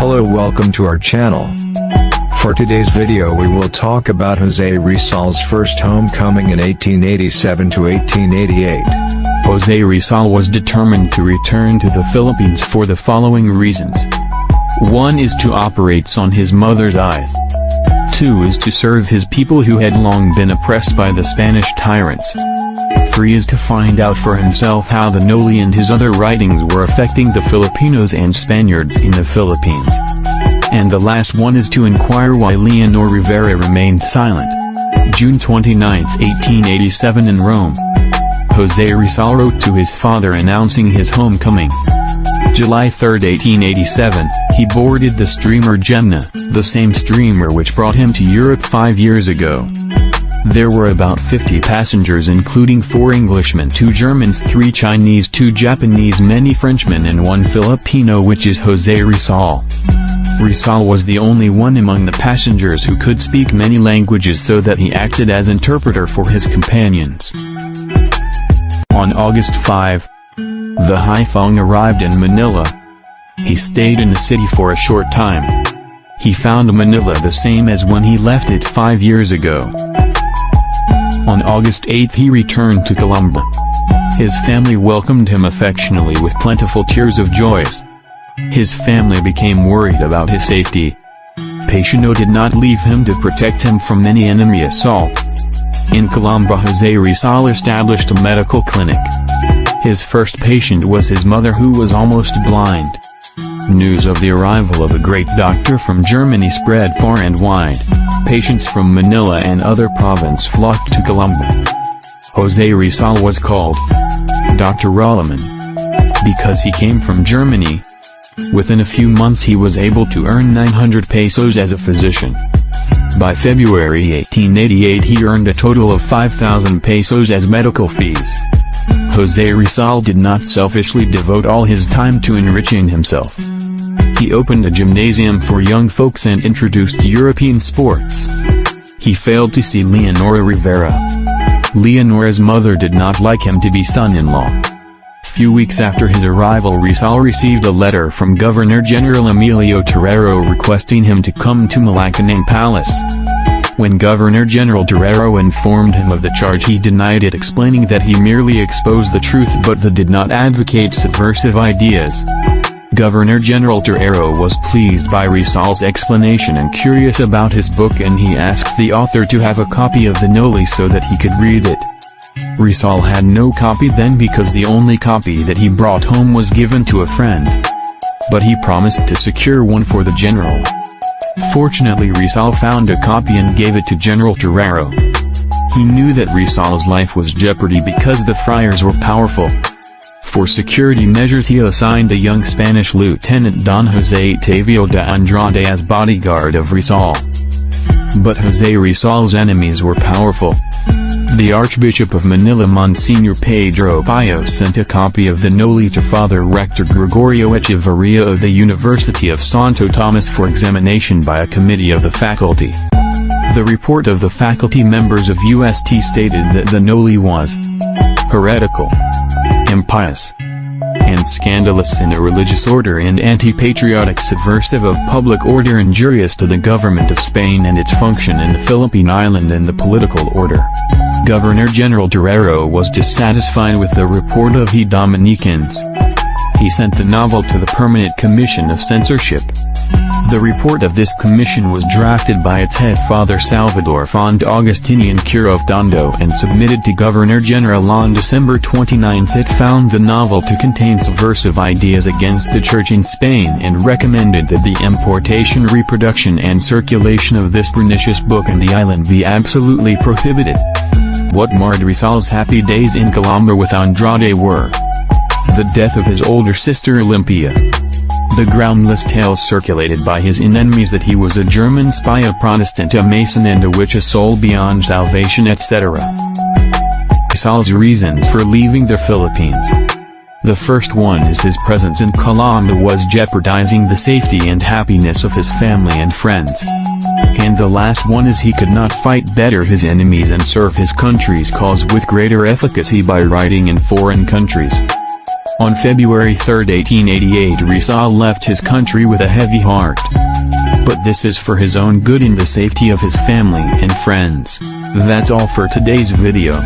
Hello, welcome to our channel. For today's video we will talk about Jose Rizal's first homecoming in 1887 to 1888. Jose Rizal was determined to return to the Philippines for the following reasons. 1 is to operate on his mother's eyes. 2 is to serve his people who had long been oppressed by the Spanish tyrants. 3 is to find out for himself how the Noli and his other writings were affecting the Filipinos and Spaniards in the Philippines. And the last one is to inquire why Leonor Rivera remained silent. June 29, 1887 in Rome. Jose Rizal wrote to his father announcing his homecoming. July 3, 1887, he boarded the steamer Gemna, the same steamer which brought him to Europe 5 years ago. There were about 50 passengers including 4 Englishmen, 2 Germans, 3 Chinese, 2 Japanese, many Frenchmen and 1 Filipino, which is Jose Rizal. Rizal was the only one among the passengers who could speak many languages, so that he acted as interpreter for his companions. On August 5, the Haifong arrived in Manila. He stayed in the city for a short time. He found Manila the same as when he left it 5 years ago. On August 8 he returned to Calamba. His family welcomed him affectionately with plentiful tears of joy. His family became worried about his safety. Paciano did not leave him to protect him from any enemy assault. In Calamba, Jose Rizal established a medical clinic. His first patient was his mother, who was almost blind. News of the arrival of a great doctor from Germany spread far and wide. Patients from Manila and other provinces flocked to Calamba. Jose Rizal was called Dr. Rolliman because he came from Germany. Within a few months he was able to earn 900 pesos as a physician. By February 1888 he earned a total of 5,000 pesos as medical fees. Jose Rizal did not selfishly devote all his time to enriching himself. He opened a gymnasium for young folks and introduced European sports. He failed to see Leonora Rivera. Leonora's mother did not like him to be son-in-law. Few weeks after his arrival, Rizal received a letter from Governor-General Emilio Terrero requesting him to come to Malacanang Palace. When Governor-General Terrero informed him of the charge, he denied it, explaining that he merely exposed the truth but did not advocate subversive ideas. Governor-General Terrero was pleased by Rizal's explanation and curious about his book, and he asked the author to have a copy of the Noli so that he could read it. Rizal had no copy then because the only copy that he brought home was given to a friend. But he promised to secure one for the general. Fortunately, Rizal found a copy and gave it to General Terrero. He knew that Rizal's life was jeopardy because the friars were powerful. For security measures he assigned a young Spanish lieutenant, Don Jose Tavio de Andrade, as bodyguard of Rizal. But Jose Rizal's enemies were powerful. The Archbishop of Manila, Monsignor Pedro Payo, sent a copy of the Noli to Father Rector Gregorio Echevarria of the University of Santo Tomas for examination by a committee of the faculty. The report of the faculty members of UST stated that the Noli was heretical, impious, and scandalous in a religious order, and anti-patriotic, subversive of public order, injurious to the government of Spain and its function in the Philippine Island and the political order. Governor-General Terrero was dissatisfied with the report of the Dominicans. He sent the novel to the Permanent Commission of Censorship. The report of this commission was drafted by its head, Father Salvador Fond Agustinian Cure of Tondo, and submitted to Governor-General on December 29. It found the novel to contain subversive ideas against the Church in Spain and recommended that the importation, reproduction and circulation of this pernicious book in the island be absolutely prohibited. What marred Rizal's happy days in Calamba with Andrade were the death of his older sister Olympia, the groundless tales circulated by his enemies that he was a German spy, a Protestant, a Mason and a witch, a soul beyond salvation, etc. Rizal's reasons for leaving the Philippines. The first one is his presence in Calamba was jeopardizing the safety and happiness of his family and friends. And the last one is he could not fight better his enemies and serve his country's cause with greater efficacy by writing in foreign countries. On February 3, 1888, Rizal left his country with a heavy heart. But this is for his own good and the safety of his family and friends. That's all for today's video.